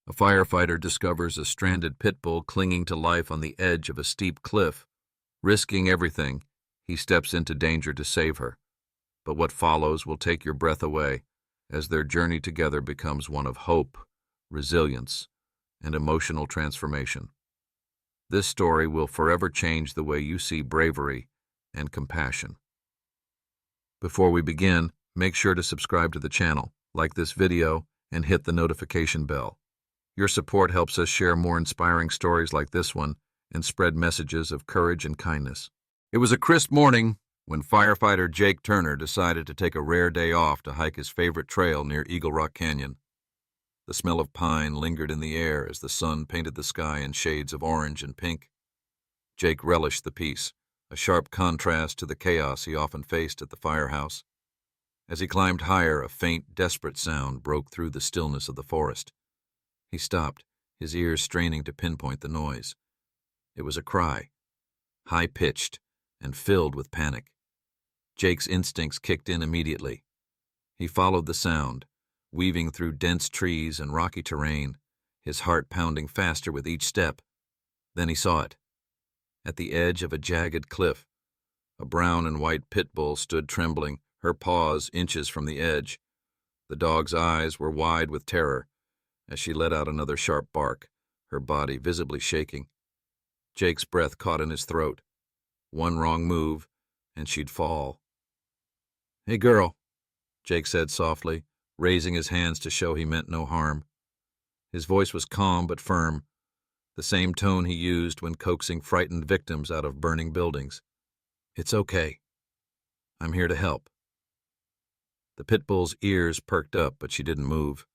A firefighter discovers a stranded pit bull clinging to life on the edge of a steep cliff. Risking everything, he steps into danger to save her. But what follows will take your breath away, as their journey together becomes one of hope, resilience, and emotional transformation. This story will forever change the way you see bravery and compassion. Before we begin, make sure to subscribe to the channel, like this video, and hit the notification bell. Your support helps us share more inspiring stories like this one and spread messages of courage and kindness. It was a crisp morning when firefighter Jake Turner decided to take a rare day off to hike his favorite trail near Eagle Rock Canyon. The smell of pine lingered in the air as the sun painted the sky in shades of orange and pink. Jake relished the peace, a sharp contrast to the chaos he often faced at the firehouse. As he climbed higher, a faint, desperate sound broke through the stillness of the forest. He stopped, his ears straining to pinpoint the noise. It was a cry, high-pitched and filled with panic. Jake's instincts kicked in immediately. He followed the sound, weaving through dense trees and rocky terrain, his heart pounding faster with each step. Then he saw it. At the edge of a jagged cliff, a brown and white pit bull stood trembling, her paws inches from the edge. The dog's eyes were wide with terror as she let out another sharp bark, her body visibly shaking. Jake's breath caught in his throat. One wrong move, and she'd fall. "Hey, girl," Jake said softly, raising his hands to show he meant no harm. His voice was calm but firm, the same tone he used when coaxing frightened victims out of burning buildings. "It's okay. I'm here to help." The pit bull's ears perked up, but she didn't move.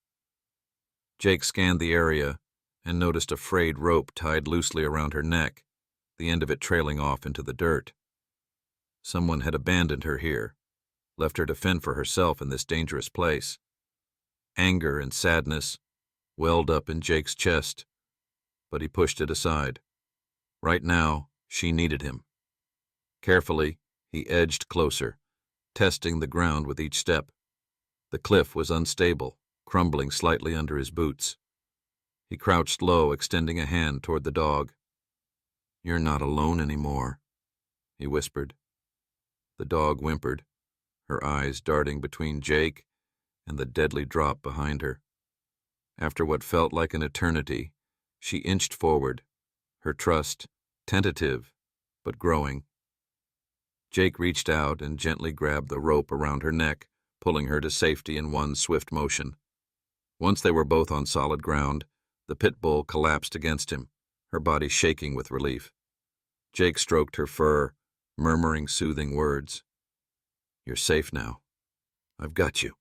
Jake scanned the area and noticed a frayed rope tied loosely around her neck, the end of it trailing off into the dirt. Someone had abandoned her here, left her to fend for herself in this dangerous place. Anger and sadness welled up in Jake's chest, but he pushed it aside. Right now, she needed him. Carefully, he edged closer, testing the ground with each step. The cliff was unstable, crumbling slightly under his boots. He crouched low, extending a hand toward the dog. "You're not alone anymore," he whispered. The dog whimpered, her eyes darting between Jake and the deadly drop behind her. After what felt like an eternity, she inched forward, her trust tentative but growing. Jake reached out and gently grabbed the rope around her neck, pulling her to safety in one swift motion. Once they were both on solid ground, the pit bull collapsed against him, her body shaking with relief. Jake stroked her fur, murmuring soothing words. "You're safe now. I've got you."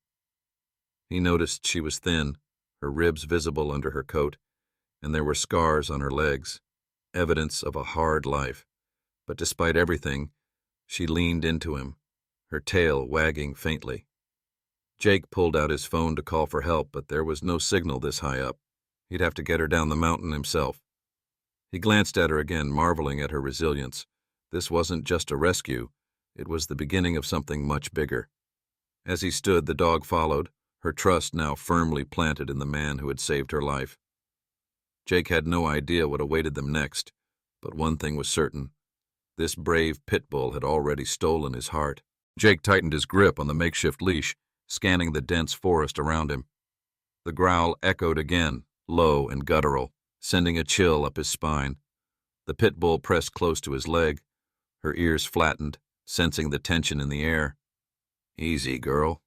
He noticed she was thin, her ribs visible under her coat, and there were scars on her legs, evidence of a hard life. But despite everything, she leaned into him, her tail wagging faintly. Jake pulled out his phone to call for help, but there was no signal this high up. He'd have to get her down the mountain himself. He glanced at her again, marveling at her resilience. This wasn't just a rescue, it was the beginning of something much bigger. As he stood, the dog followed, her trust now firmly planted in the man who had saved her life. Jake had no idea what awaited them next, but one thing was certain. This brave pit bull had already stolen his heart. Jake tightened his grip on the makeshift leash, scanning the dense forest around him. The growl echoed again, low and guttural, sending a chill up his spine. The pit bull pressed close to his leg, her ears flattened, sensing the tension in the air. "Easy, girl,"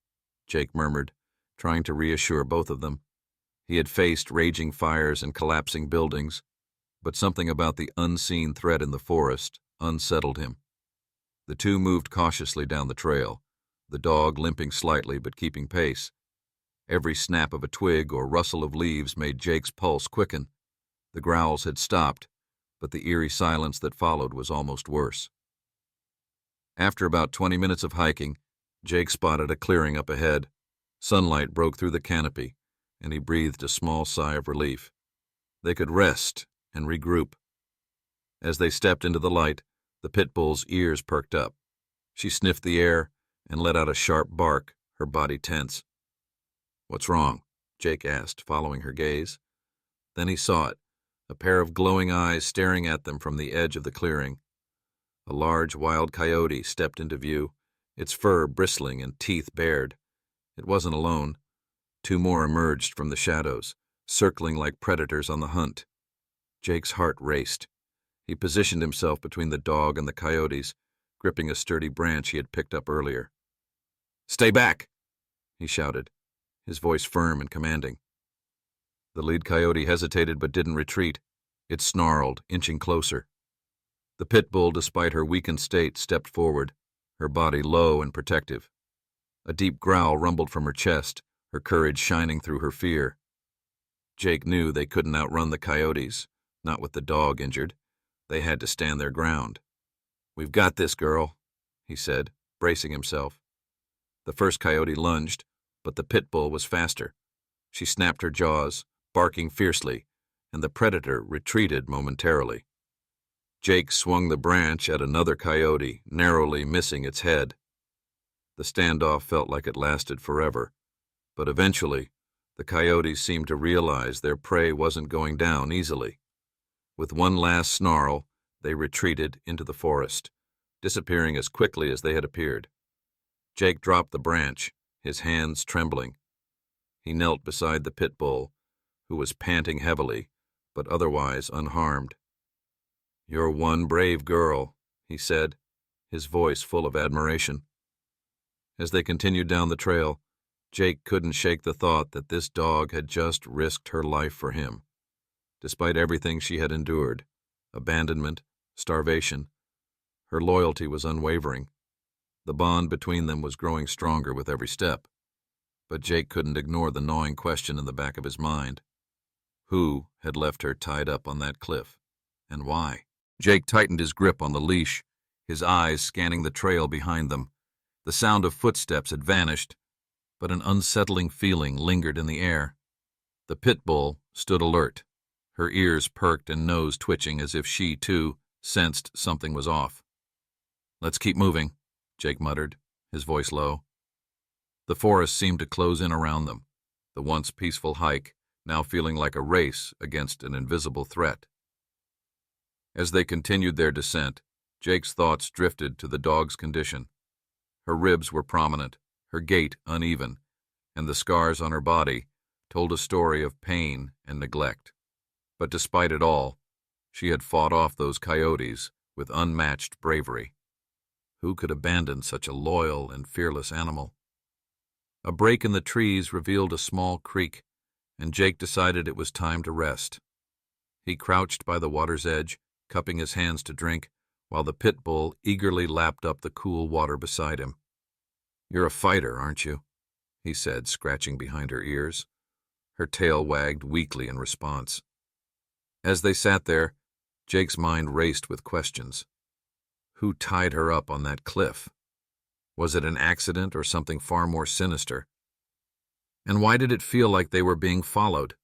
Jake murmured, trying to reassure both of them. He had faced raging fires and collapsing buildings, but something about the unseen threat in the forest unsettled him. The two moved cautiously down the trail, the dog limping slightly but keeping pace. Every snap of a twig or rustle of leaves made Jake's pulse quicken. The growls had stopped, but the eerie silence that followed was almost worse. After about 20 minutes of hiking, Jake spotted a clearing up ahead. Sunlight broke through the canopy, and he breathed a small sigh of relief. They could rest and regroup. As they stepped into the light, the pit bull's ears perked up. She sniffed the air and let out a sharp bark, her body tense. "What's wrong?" Jake asked, following her gaze. Then he saw it, a pair of glowing eyes staring at them from the edge of the clearing. A large wild coyote stepped into view, its fur bristling and teeth bared. It wasn't alone. 2 more emerged from the shadows, circling like predators on the hunt. Jake's heart raced. He positioned himself between the dog and the coyotes, gripping a sturdy branch he had picked up earlier. "Stay back!" he shouted, his voice firm and commanding. The lead coyote hesitated but didn't retreat. It snarled, inching closer. The pit bull, despite her weakened state, stepped forward, her body low and protective. A deep growl rumbled from her chest, her courage shining through her fear. Jake knew they couldn't outrun the coyotes, not with the dog injured. They had to stand their ground. "We've got this, girl," he said, bracing himself. The first coyote lunged, but the pit bull was faster. She snapped her jaws, barking fiercely, and the predator retreated momentarily. Jake swung the branch at another coyote, narrowly missing its head. The standoff felt like it lasted forever, but eventually, the coyotes seemed to realize their prey wasn't going down easily. With one last snarl, they retreated into the forest, disappearing as quickly as they had appeared. Jake dropped the branch, his hands trembling. He knelt beside the pit bull, who was panting heavily, but otherwise unharmed. "You're one brave girl," he said, his voice full of admiration. As they continued down the trail, Jake couldn't shake the thought that this dog had just risked her life for him. Despite everything she had endured, abandonment, starvation, her loyalty was unwavering. The bond between them was growing stronger with every step. But Jake couldn't ignore the gnawing question in the back of his mind. Who had left her tied up on that cliff, and why? Jake tightened his grip on the leash, his eyes scanning the trail behind them. The sound of footsteps had vanished, but an unsettling feeling lingered in the air. The pit bull stood alert, her ears perked and nose twitching as if she, too, sensed something was off. "Let's keep moving," Jake muttered, his voice low. The forest seemed to close in around them, the once peaceful hike now feeling like a race against an invisible threat. As they continued their descent, Jake's thoughts drifted to the dog's condition. Her ribs were prominent, her gait uneven, and the scars on her body told a story of pain and neglect. But despite it all, she had fought off those coyotes with unmatched bravery. Who could abandon such a loyal and fearless animal? A break in the trees revealed a small creek, and Jake decided it was time to rest. He crouched by the water's edge, cupping his hands to drink, while the pit bull eagerly lapped up the cool water beside him. "You're a fighter, aren't you?" he said, scratching behind her ears. Her tail wagged weakly in response. As they sat there, Jake's mind raced with questions. Who tied her up on that cliff? Was it an accident or something far more sinister? And why did it feel like they were being followed?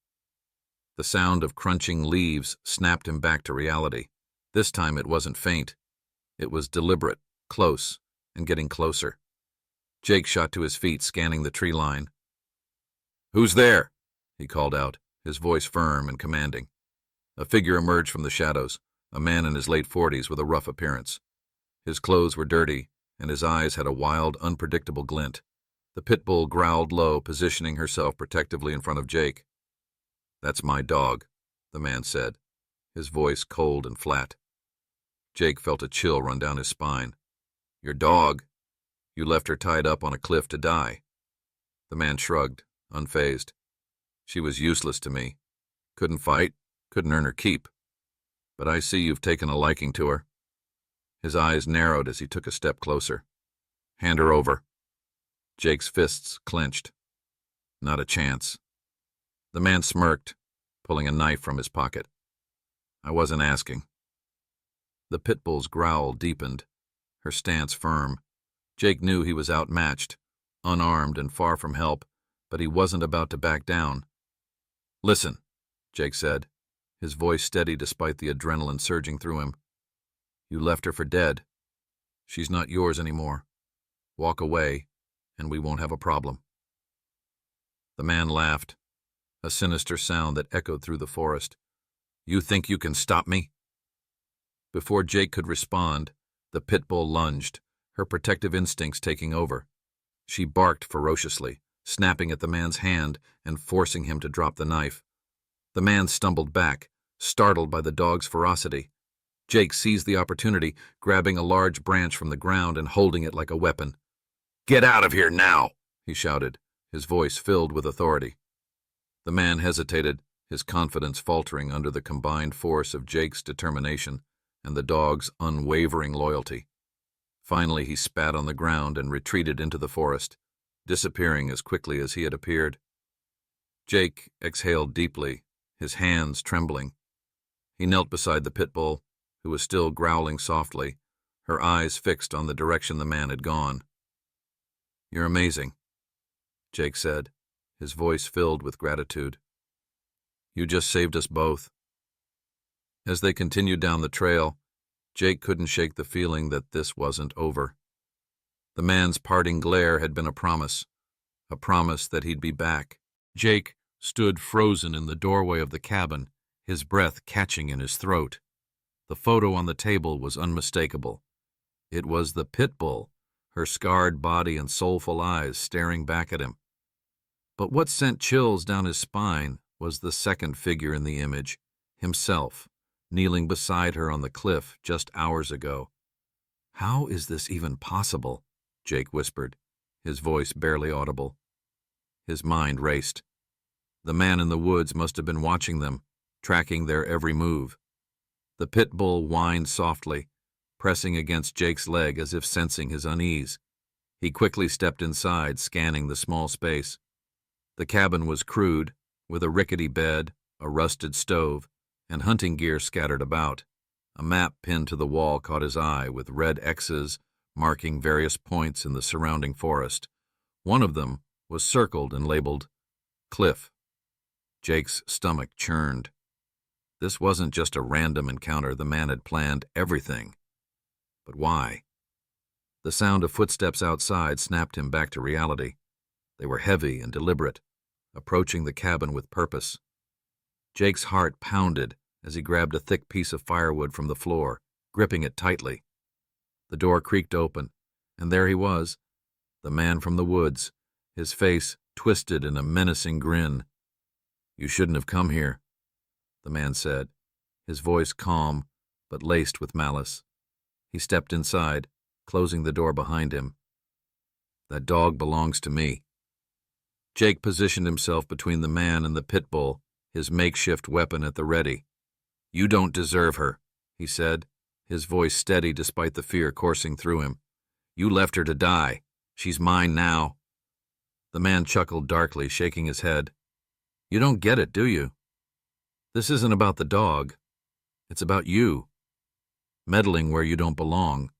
The sound of crunching leaves snapped him back to reality. This time it wasn't faint. It was deliberate, close, and getting closer. Jake shot to his feet, scanning the tree line. "Who's there?" he called out, his voice firm and commanding. A figure emerged from the shadows, a man in his late 40s with a rough appearance. His clothes were dirty, and his eyes had a wild, unpredictable glint. The pit bull growled low, positioning herself protectively in front of Jake. "That's my dog," the man said, his voice cold and flat. Jake felt a chill run down his spine. "Your dog? You left her tied up on a cliff to die." The man shrugged, unfazed. "She was useless to me. Couldn't fight, couldn't earn her keep. But I see you've taken a liking to her." His eyes narrowed as he took a step closer. "Hand her over." Jake's fists clenched. "Not a chance." The man smirked, pulling a knife from his pocket. "I wasn't asking." The pit bull's growl deepened, her stance firm. Jake knew he was outmatched, unarmed and far from help, but he wasn't about to back down. "Listen," Jake said, his voice steady despite the adrenaline surging through him. "You left her for dead. She's not yours anymore. Walk away, and we won't have a problem." The man laughed. a sinister sound that echoed through the forest. "You think you can stop me?" Before Jake could respond, the pit bull lunged, her protective instincts taking over. She barked ferociously, snapping at the man's hand and forcing him to drop the knife. The man stumbled back, startled by the dog's ferocity. Jake seized the opportunity, grabbing a large branch from the ground and holding it like a weapon. "Get out of here now!" he shouted, his voice filled with authority. The man hesitated, his confidence faltering under the combined force of Jake's determination and the dog's unwavering loyalty. Finally, he spat on the ground and retreated into the forest, disappearing as quickly as he had appeared. Jake exhaled deeply, his hands trembling. He knelt beside the pit bull, who was still growling softly, her eyes fixed on the direction the man had gone. "You're amazing," Jake said, his voice filled with gratitude. "You just saved us both." As they continued down the trail, Jake couldn't shake the feeling that this wasn't over. The man's parting glare had been a promise that he'd be back. Jake stood frozen in the doorway of the cabin, his breath catching in his throat. The photo on the table was unmistakable. It was the pit bull, her scarred body and soulful eyes staring back at him. But what sent chills down his spine was the second figure in the image, himself, kneeling beside her on the cliff just hours ago. "How is this even possible?" Jake whispered, his voice barely audible. His mind raced. The man in the woods must have been watching them, tracking their every move. The pit bull whined softly, pressing against Jake's leg as if sensing his unease. He quickly stepped inside, scanning the small space. The cabin was crude, with a rickety bed, a rusted stove, and hunting gear scattered about. A map pinned to the wall caught his eye, with red X's marking various points in the surrounding forest. One of them was circled and labeled Cliff. Jake's stomach churned. This wasn't just a random encounter. The man had planned everything. But why? The sound of footsteps outside snapped him back to reality. They were heavy and deliberate, approaching the cabin with purpose. Jake's heart pounded as he grabbed a thick piece of firewood from the floor, gripping it tightly. The door creaked open, and there he was, the man from the woods, his face twisted in a menacing grin. "You shouldn't have come here," the man said, his voice calm but laced with malice. He stepped inside, closing the door behind him. "That dog belongs to me." Jake positioned himself between the man and the pit bull, his makeshift weapon at the ready. "You don't deserve her," he said, his voice steady despite the fear coursing through him. "You left her to die. She's mine now." The man chuckled darkly, shaking his head. "You don't get it, do you? This isn't about the dog. It's about you. Meddling where you don't belong."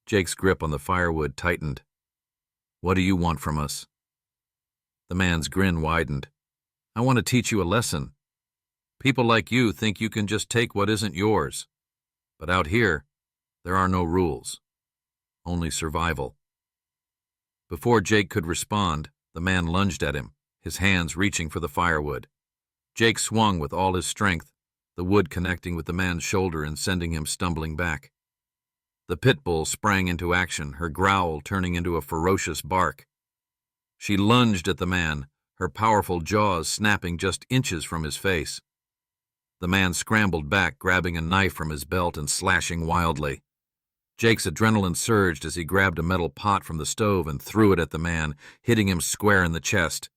Jake's grip on the firewood tightened. "What do you want from us?" The man's grin widened. "I want to teach you a lesson. People like you think you can just take what isn't yours. But out here, there are no rules. Only survival." Before Jake could respond, the man lunged at him, his hands reaching for the firewood. Jake swung with all his strength, the wood connecting with the man's shoulder and sending him stumbling back. The pit bull sprang into action, her growl turning into a ferocious bark. She lunged at the man, her powerful jaws snapping just inches from his face. The man scrambled back, grabbing a knife from his belt and slashing wildly. Jake's adrenaline surged as he grabbed a metal pot from the stove and threw it at the man, hitting him square in the chest.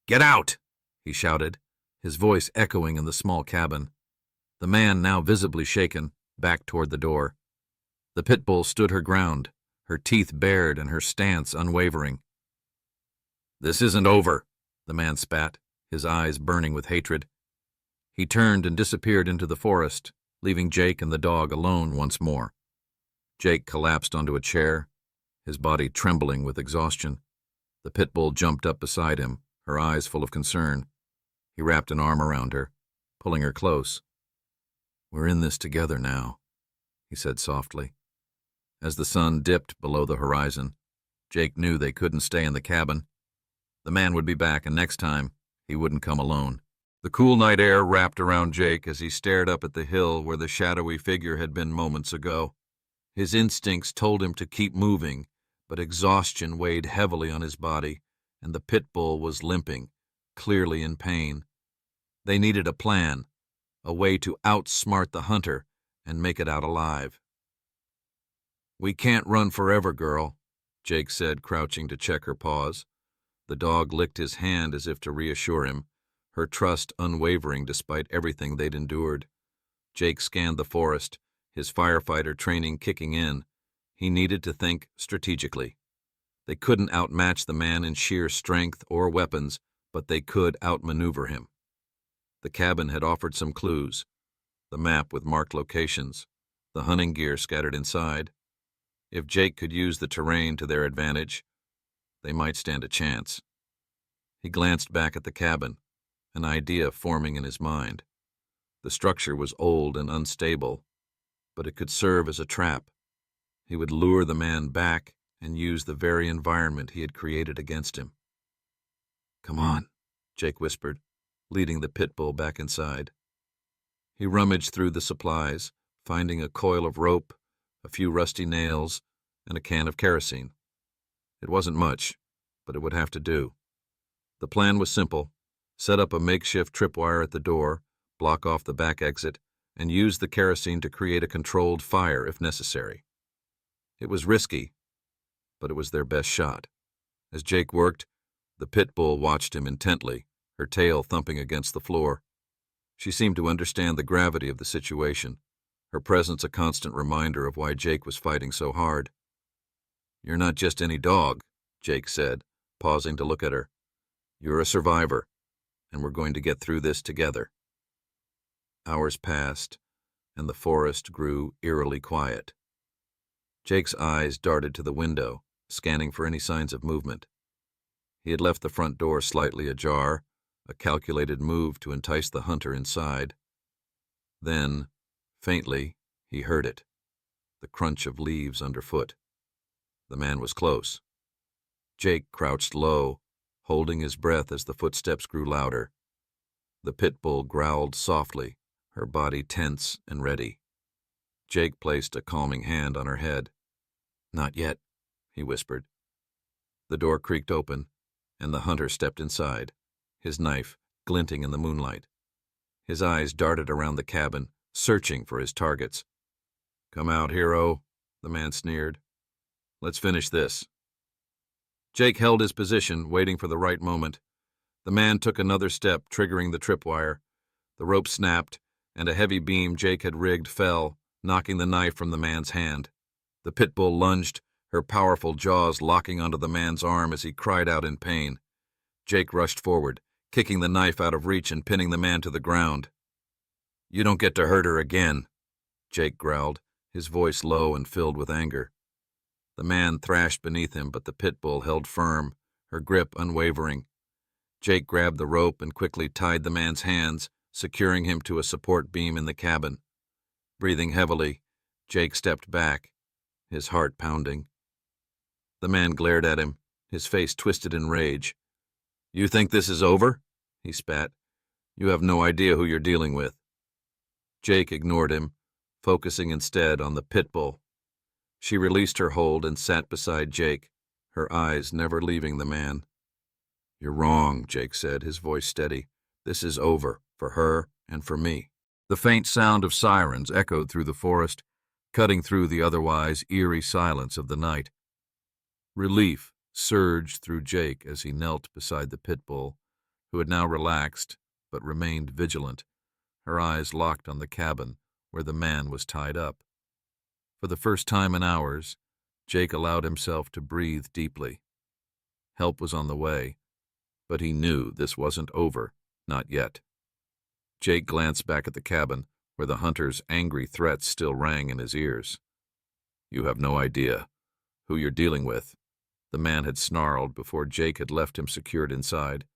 "Get out!" he shouted, his voice echoing in the small cabin. The man, now visibly shaken, backed toward the door. The pit bull stood her ground, her teeth bared and her stance unwavering. "This isn't over," the man spat, his eyes burning with hatred. He turned and disappeared into the forest, leaving Jake and the dog alone once more. Jake collapsed onto a chair, his body trembling with exhaustion. The pit bull jumped up beside him, her eyes full of concern. He wrapped an arm around her, pulling her close. "We're in this together now," he said softly. As the sun dipped below the horizon, Jake knew they couldn't stay in the cabin. The man would be back, and next time, He wouldn't come alone. The cool night air wrapped around Jake as he stared up at the hill where the shadowy figure had been moments ago. His instincts told him to keep moving, but exhaustion weighed heavily on his body, and the pit bull was limping, clearly in pain. They needed a plan, a way to outsmart the hunter and make it out alive. "We can't run forever, girl," Jake said, crouching to check her pause. The dog licked his hand as if to reassure him, her trust unwavering despite everything they'd endured. Jake scanned the forest, his firefighter training kicking in. He needed to think strategically. They couldn't outmatch the man in sheer strength or weapons, but they could outmaneuver him. The cabin had offered some clues, the map with marked locations, the hunting gear scattered inside. If Jake could use the terrain to their advantage, they might stand a chance. He glanced back at the cabin, an idea forming in his mind. The structure was old and unstable, but it could serve as a trap. He would lure the man back and use the very environment he had created against him. "Come on," Jake whispered, leading the pit bull back inside. He rummaged through the supplies, finding a coil of rope, a few rusty nails, and a can of kerosene. It wasn't much, but it would have to do. The plan was simple: set up a makeshift tripwire at the door, block off the back exit, and use the kerosene to create a controlled fire if necessary. It was risky, but it was their best shot. As Jake worked, the pit bull watched him intently, her tail thumping against the floor. She seemed to understand the gravity of the situation, her presence a constant reminder of why Jake was fighting so hard. "You're not just any dog," Jake said, pausing to look at her. "You're a survivor, and we're going to get through this together." Hours passed, and the forest grew eerily quiet. Jake's eyes darted to the window, scanning for any signs of movement. He had left the front door slightly ajar, a calculated move to entice the hunter inside. Then, faintly, he heard it, the crunch of leaves underfoot. The man was close. Jake crouched low, holding his breath as the footsteps grew louder. The pit bull growled softly, her body tense and ready. Jake placed a calming hand on her head. "Not yet," he whispered. The door creaked open, and the hunter stepped inside, his knife glinting in the moonlight. His eyes darted around the cabin, searching for his targets. "Come out, hero," the man sneered. "Let's finish this." Jake held his position, waiting for the right moment. The man took another step, triggering the tripwire. The rope snapped, and a heavy beam Jake had rigged fell, knocking the knife from the man's hand. The pit bull lunged, her powerful jaws locking onto the man's arm as he cried out in pain. Jake rushed forward, kicking the knife out of reach and pinning the man to the ground. "You don't get to hurt her again," Jake growled, his voice low and filled with anger. The man thrashed beneath him, but the pit bull held firm, her grip unwavering. Jake grabbed the rope and quickly tied the man's hands, securing him to a support beam in the cabin. Breathing heavily, Jake stepped back, his heart pounding. The man glared at him, his face twisted in rage. "You think this is over?" he spat. "You have no idea who you're dealing with." Jake ignored him, focusing instead on the pit bull. She released her hold and sat beside Jake, her eyes never leaving the man. "You're wrong," Jake said, his voice steady. "This is over, for her and for me." The faint sound of sirens echoed through the forest, cutting through the otherwise eerie silence of the night. Relief surged through Jake as he knelt beside the pit bull, who had now relaxed but remained vigilant, her eyes locked on the cabin where the man was tied up. For the first time in hours, Jake allowed himself to breathe deeply. Help was on the way, but he knew this wasn't over, not yet. Jake glanced back at the cabin, where the hunter's angry threats still rang in his ears. "You have no idea who you're dealing with," the man had snarled before Jake had left him secured inside.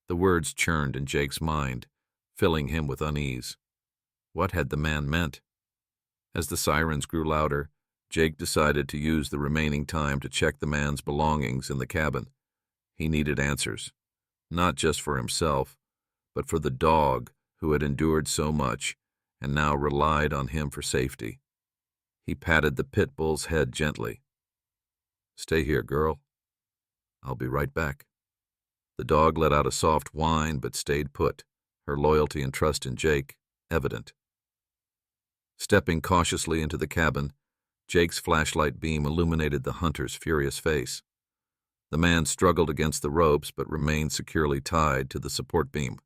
The words churned in Jake's mind, filling him with unease. What had the man meant? As the sirens grew louder, Jake decided to use the remaining time to check the man's belongings in the cabin. He needed answers. not just for himself, but for the dog who had endured so much and now relied on him for safety. He patted the pit bull's head gently. "Stay here, girl. I'll be right back." The dog let out a soft whine but stayed put, her loyalty and trust in Jake evident. Stepping cautiously into the cabin, Jake's flashlight beam illuminated the hunter's furious face. The man struggled against the ropes but remained securely tied to the support beam.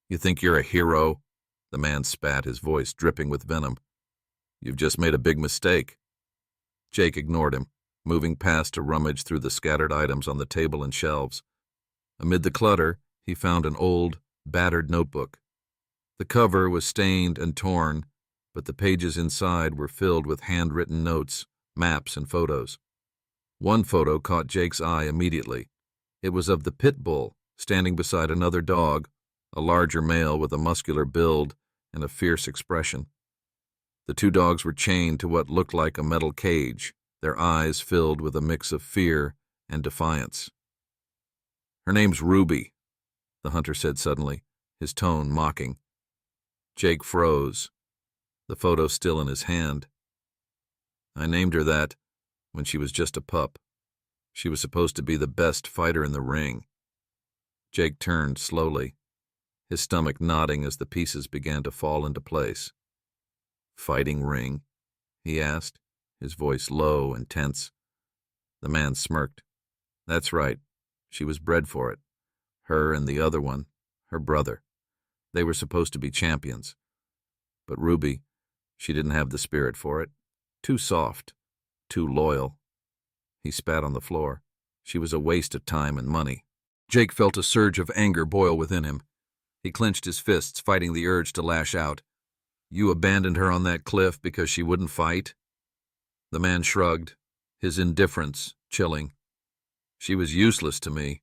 "You think you're a hero?" The man spat, his voice dripping with venom. "You've just made a big mistake." Jake ignored him, moving past to rummage through the scattered items on the table and shelves. Amid the clutter, he found an old, battered notebook. The cover was stained and torn, but the pages inside were filled with handwritten notes, maps, and photos. One photo caught Jake's eye immediately. It was of the pit bull standing beside another dog, a larger male with a muscular build and a fierce expression. The two dogs were chained to what looked like a metal cage, their eyes filled with a mix of fear and defiance. "Her name's Ruby," the hunter said suddenly, his tone mocking. Jake froze, the photo still in his hand. "I named her that when she was just a pup. She was supposed to be the best fighter in the ring." Jake turned slowly, his stomach nodding as the pieces began to fall into place. "Fighting ring?" he asked, his voice low and tense. The man smirked. "That's right. She was bred for it. Her and the other one, her brother. They were supposed to be champions. But Ruby, she didn't have the spirit for it. Too soft. Too loyal." He spat on the floor. She was a waste of time and money. Jake felt a surge of anger boil within him. He clenched his fists, fighting the urge to lash out. "You abandoned her on that cliff because she wouldn't fight?" The man shrugged, his indifference chilling. "She was useless to me.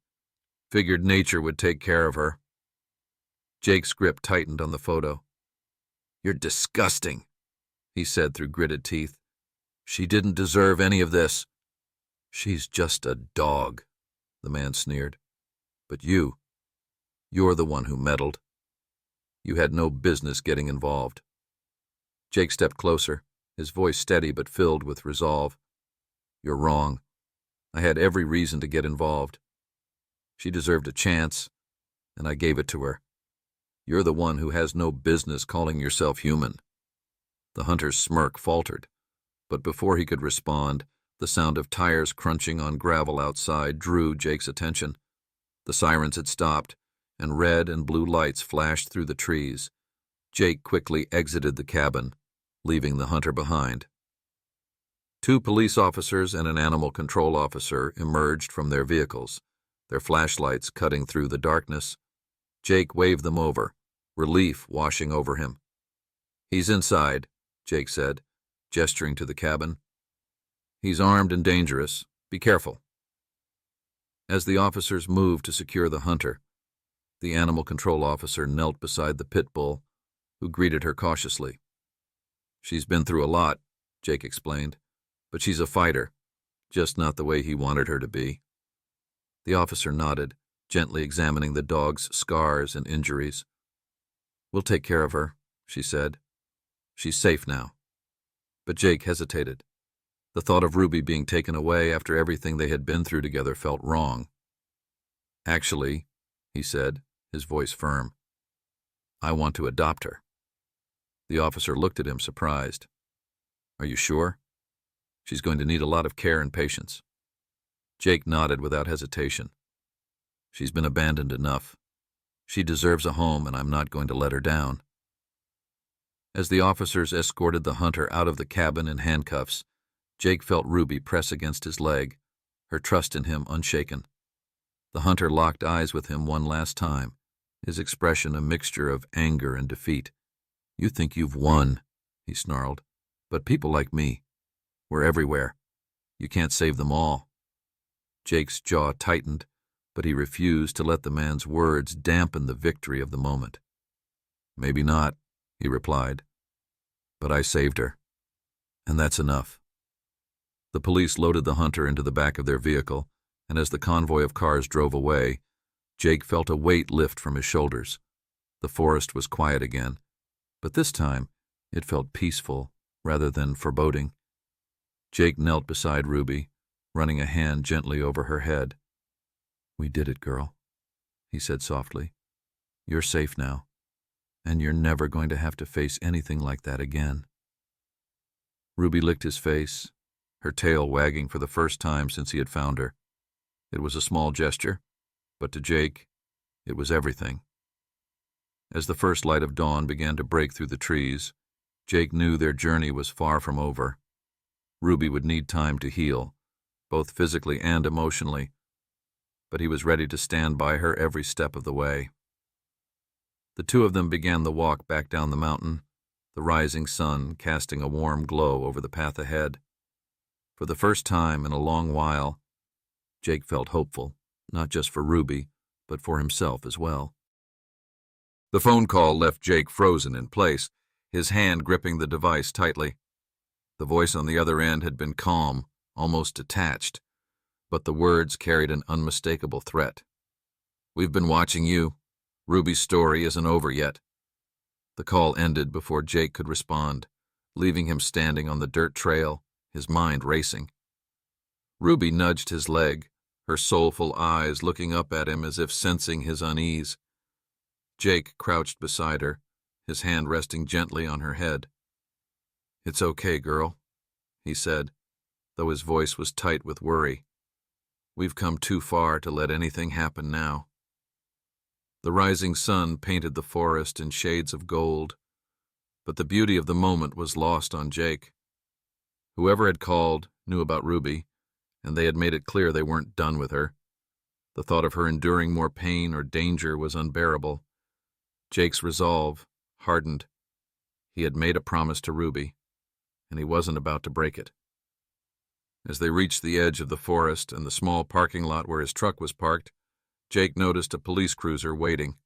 Figured nature would take care of her." Jake's grip tightened on the photo. "You're disgusting," he said through gritted teeth. "She didn't deserve any of this." "She's just a dog," the man sneered. "But you're the one who meddled. You had no business getting involved." Jake stepped closer, his voice steady but filled with resolve. "You're wrong. I had every reason to get involved. She deserved a chance, and I gave it to her. You're the one who has no business calling yourself human." The hunter's smirk faltered, but before he could respond, the sound of tires crunching on gravel outside drew Jake's attention. The sirens had stopped, and red and blue lights flashed through the trees. Jake quickly exited the cabin, leaving the hunter behind. Two police officers and an animal control officer emerged from their vehicles, their flashlights cutting through the darkness. Jake waved them over, relief washing over him. "He's inside," Jake said, gesturing to the cabin. "He's armed and dangerous. Be careful." As the officers moved to secure the hunter, the animal control officer knelt beside the pit bull, who greeted her cautiously. "She's been through a lot," Jake explained, "but she's a fighter, just not the way he wanted her to be." The officer nodded, gently examining the dog's scars and injuries. "We'll take care of her," she said. "She's safe now." But Jake hesitated. The thought of Ruby being taken away after everything they had been through together felt wrong. "Actually," he said, his voice firm, "I want to adopt her." The officer looked at him, surprised. "Are you sure? She's going to need a lot of care and patience." Jake nodded without hesitation. "She's been abandoned enough. She deserves a home, and I'm not going to let her down." As the officers escorted the hunter out of the cabin in handcuffs, Jake felt Ruby press against his leg, her trust in him unshaken. The hunter locked eyes with him one last time, his expression a mixture of anger and defeat. "You think you've won," he snarled, "but people like me, we're everywhere. You can't save them all." Jake's jaw tightened, but he refused to let the man's words dampen the victory of the moment. "Maybe not," he replied, "but I saved her, and that's enough." The police loaded the hunter into the back of their vehicle, and as the convoy of cars drove away, Jake felt a weight lift from his shoulders. The forest was quiet again, but this time it felt peaceful rather than foreboding. Jake knelt beside Ruby, running a hand gently over her head. "We did it, girl," he said softly. "You're safe now, and you're never going to have to face anything like that again." Ruby licked his face, her tail wagging for the first time since he had found her. It was a small gesture, but to Jake, it was everything. As the first light of dawn began to break through the trees, Jake knew their journey was far from over. Ruby would need time to heal, both physically and emotionally, but he was ready to stand by her every step of the way. The two of them began the walk back down the mountain, the rising sun casting a warm glow over the path ahead. For the first time in a long while, Jake felt hopeful, not just for Ruby, but for himself as well. The phone call left Jake frozen in place, his hand gripping the device tightly. The voice on the other end had been calm, almost detached, but the words carried an unmistakable threat. "We've been watching you. Ruby's story isn't over yet." The call ended before Jake could respond, leaving him standing on the dirt trail, his mind racing. Ruby nudged his leg, her soulful eyes looking up at him as if sensing his unease. Jake crouched beside her, his hand resting gently on her head. "It's okay, girl," he said, though his voice was tight with worry. "We've come too far to let anything happen now." The rising sun painted the forest in shades of gold, but the beauty of the moment was lost on Jake. Whoever had called knew about Ruby, and they had made it clear they weren't done with her. The thought of her enduring more pain or danger was unbearable. Jake's resolve hardened. He had made a promise to Ruby, and he wasn't about to break it. As they reached the edge of the forest and the small parking lot where his truck was parked, Jake noticed a police cruiser waiting.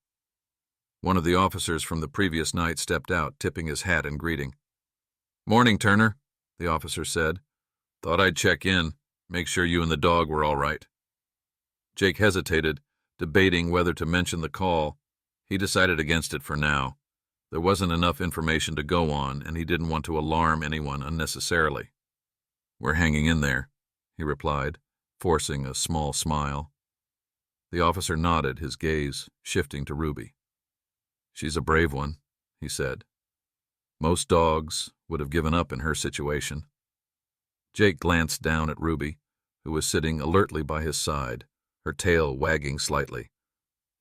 One of the officers from the previous night stepped out, tipping his hat in greeting. "Morning, Turner," the officer said. "Thought I'd check in, make sure you and the dog were all right." Jake hesitated, debating whether to mention the call. He decided against it for now. There wasn't enough information to go on, and he didn't want to alarm anyone unnecessarily. "We're hanging in there," he replied, forcing a small smile. The officer nodded, his gaze shifting to Ruby. "She's a brave one," he said. "Most dogs would have given up in her situation." Jake glanced down at Ruby, who was sitting alertly by his side, her tail wagging slightly.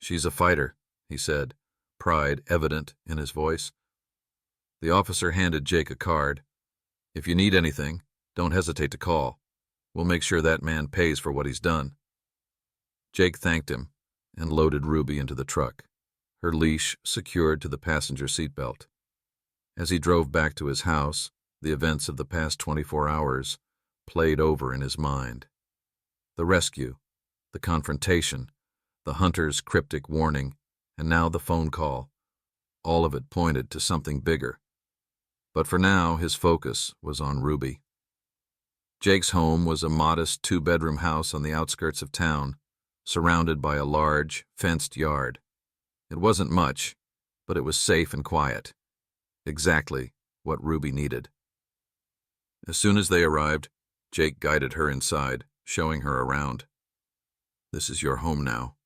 "She's a fighter," he said, pride evident in his voice. The officer handed Jake a card. "If you need anything, don't hesitate to call. We'll make sure that man pays for what he's done." Jake thanked him and loaded Ruby into the truck, her leash secured to the passenger seatbelt. As he drove back to his house, the events of the past 24 hours played over in his mind. The rescue, the confrontation, the hunter's cryptic warning, and now the phone call. All of it pointed to something bigger. But for now, his focus was on Ruby. Jake's home was a modest 2-bedroom house on the outskirts of town, surrounded by a large, fenced yard. It wasn't much, but it was safe and quiet. Exactly what Ruby needed. As soon as they arrived, Jake guided her inside, showing her around. "This is your home now,"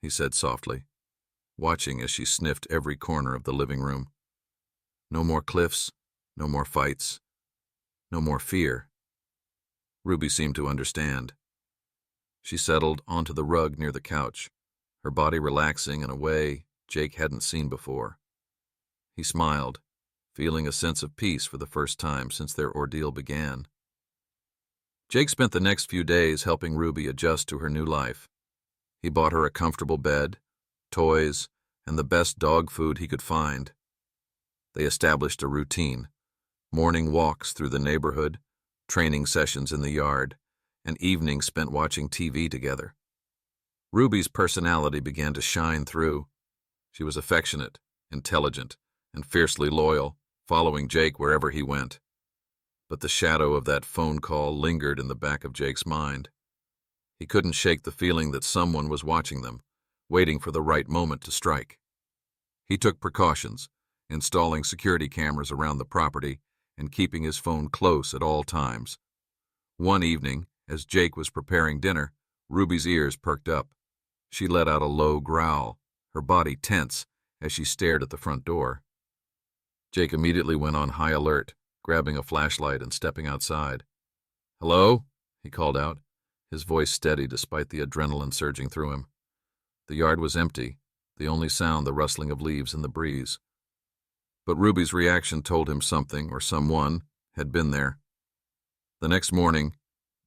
he said softly, watching as she sniffed every corner of the living room. "No more cliffs, no more fights, no more fear." Ruby seemed to understand. She settled onto the rug near the couch, her body relaxing in a way Jake hadn't seen before. He smiled, feeling a sense of peace for the first time since their ordeal began. Jake spent the next few days helping Ruby adjust to her new life. He bought her a comfortable bed, toys, and the best dog food he could find. They established a routine: morning walks through the neighborhood, training sessions in the yard, and evenings spent watching TV together. Ruby's personality began to shine through. She was affectionate, intelligent, and fiercely loyal, following Jake wherever he went. But the shadow of that phone call lingered in the back of Jake's mind. He couldn't shake the feeling that someone was watching them, waiting for the right moment to strike. He took precautions, installing security cameras around the property and keeping his phone close at all times. One evening, as Jake was preparing dinner, Ruby's ears perked up. She let out a low growl, her body tense as she stared at the front door. Jake immediately went on high alert, grabbing a flashlight and stepping outside. "Hello?" he called out, his voice steady despite the adrenaline surging through him. The yard was empty, the only sound the rustling of leaves in the breeze. But Ruby's reaction told him something or someone had been there. The next morning,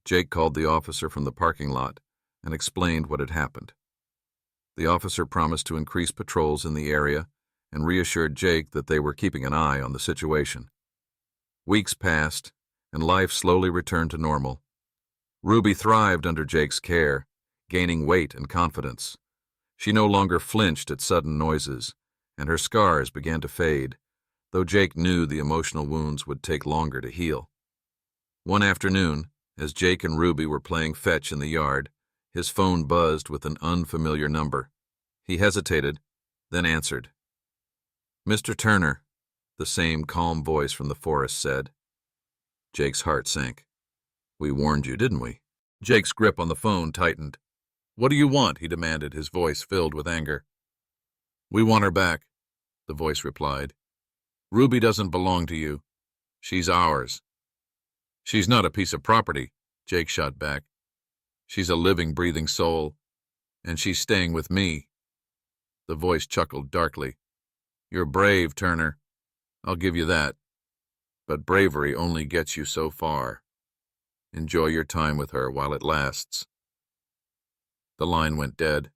Jake called the officer from the parking lot and explained what had happened. The officer promised to increase patrols in the area and reassured Jake that they were keeping an eye on the situation. Weeks passed, and life slowly returned to normal. Ruby thrived under Jake's care, gaining weight and confidence. She no longer flinched at sudden noises, and her scars began to fade, though Jake knew the emotional wounds would take longer to heal. One afternoon, as Jake and Ruby were playing fetch in the yard, his phone buzzed with an unfamiliar number. He hesitated, then answered. "Mr. Turner," the same calm voice from the forest said. Jake's heart sank. "We warned you, didn't we?" Jake's grip on the phone tightened. "What do you want?" he demanded, his voice filled with anger. "We want her back," the voice replied. "Ruby doesn't belong to you. She's ours." "She's not a piece of property," Jake shot back. "She's a living, breathing soul, and she's staying with me." The voice chuckled darkly. "You're brave, Turner. I'll give you that. But bravery only gets you so far. Enjoy your time with her while it lasts." The line went dead.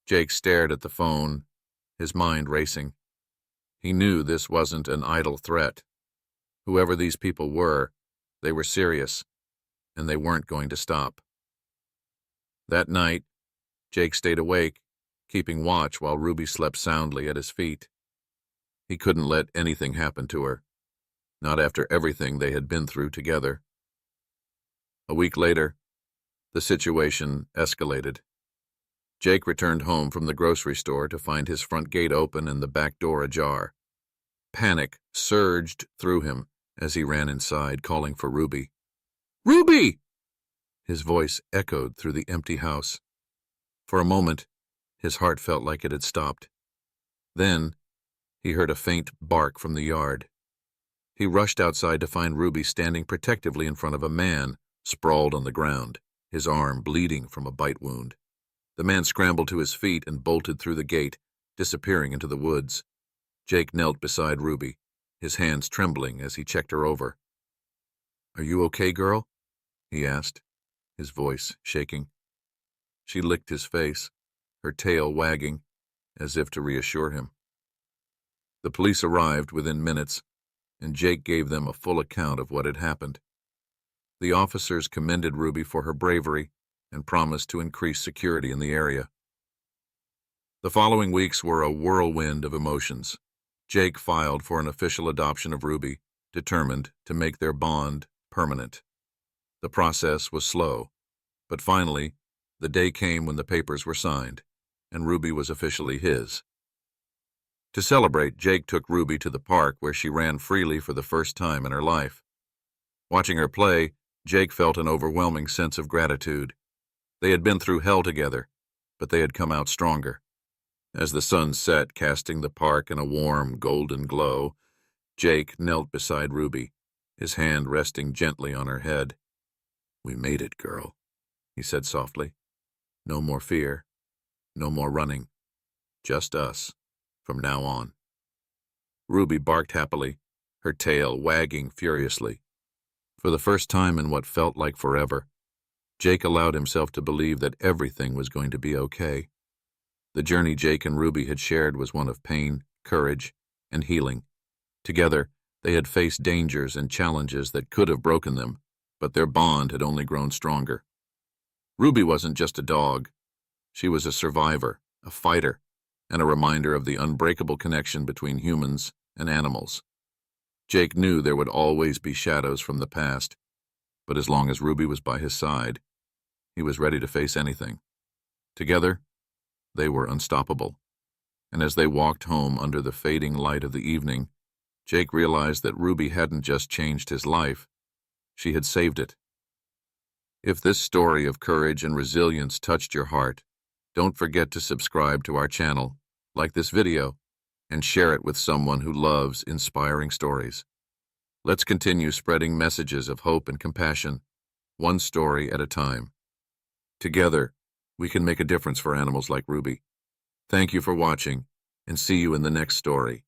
Jake stared at the phone, his mind racing. He knew this wasn't an idle threat. Whoever these people were, they were serious, and they weren't going to stop. That night, Jake stayed awake, keeping watch while Ruby slept soundly at his feet. He couldn't let anything happen to her, not after everything they had been through together. A week later, the situation escalated. Jake returned home from the grocery store to find his front gate open and the back door ajar. Panic surged through him as he ran inside, calling for Ruby. "Ruby!" His voice echoed through the empty house. For a moment, his heart felt like it had stopped. Then, he heard a faint bark from the yard. He rushed outside to find Ruby standing protectively in front of a man, sprawled on the ground, his arm bleeding from a bite wound. The man scrambled to his feet and bolted through the gate, disappearing into the woods. Jake knelt beside Ruby, his hands trembling as he checked her over. "Are you okay, girl?" he asked, his voice shaking. She licked his face, her tail wagging, as if to reassure him. The police arrived within minutes, and Jake gave them a full account of what had happened. The officers commended Ruby for her bravery and promised to increase security in the area. The following weeks were a whirlwind of emotions. Jake filed for an official adoption of Ruby, determined to make their bond permanent. The process was slow, but finally, the day came when the papers were signed, and Ruby was officially his. To celebrate, Jake took Ruby to the park where she ran freely for the first time in her life. Watching her play, Jake felt an overwhelming sense of gratitude. They had been through hell together, but they had come out stronger. As the sun set, casting the park in a warm, golden glow, Jake knelt beside Ruby, his hand resting gently on her head. "We made it, girl," he said softly. "No more fear, no more running. Just us, from now on." Ruby barked happily, her tail wagging furiously. For the first time in what felt like forever, Jake allowed himself to believe that everything was going to be okay. The journey Jake and Ruby had shared was one of pain, courage, and healing. Together, they had faced dangers and challenges that could have broken them, but their bond had only grown stronger. Ruby wasn't just a dog. She was a survivor, a fighter, and a reminder of the unbreakable connection between humans and animals. Jake knew there would always be shadows from the past, but as long as Ruby was by his side, he was ready to face anything. Together, they were unstoppable. And as they walked home under the fading light of the evening, Jake realized that Ruby hadn't just changed his life, she had saved it. If this story of courage and resilience touched your heart, don't forget to subscribe to our channel, like this video, and share it with someone who loves inspiring stories. Let's continue spreading messages of hope and compassion, one story at a time. Together, we can make a difference for animals like Ruby. Thank you for watching, and see you in the next story.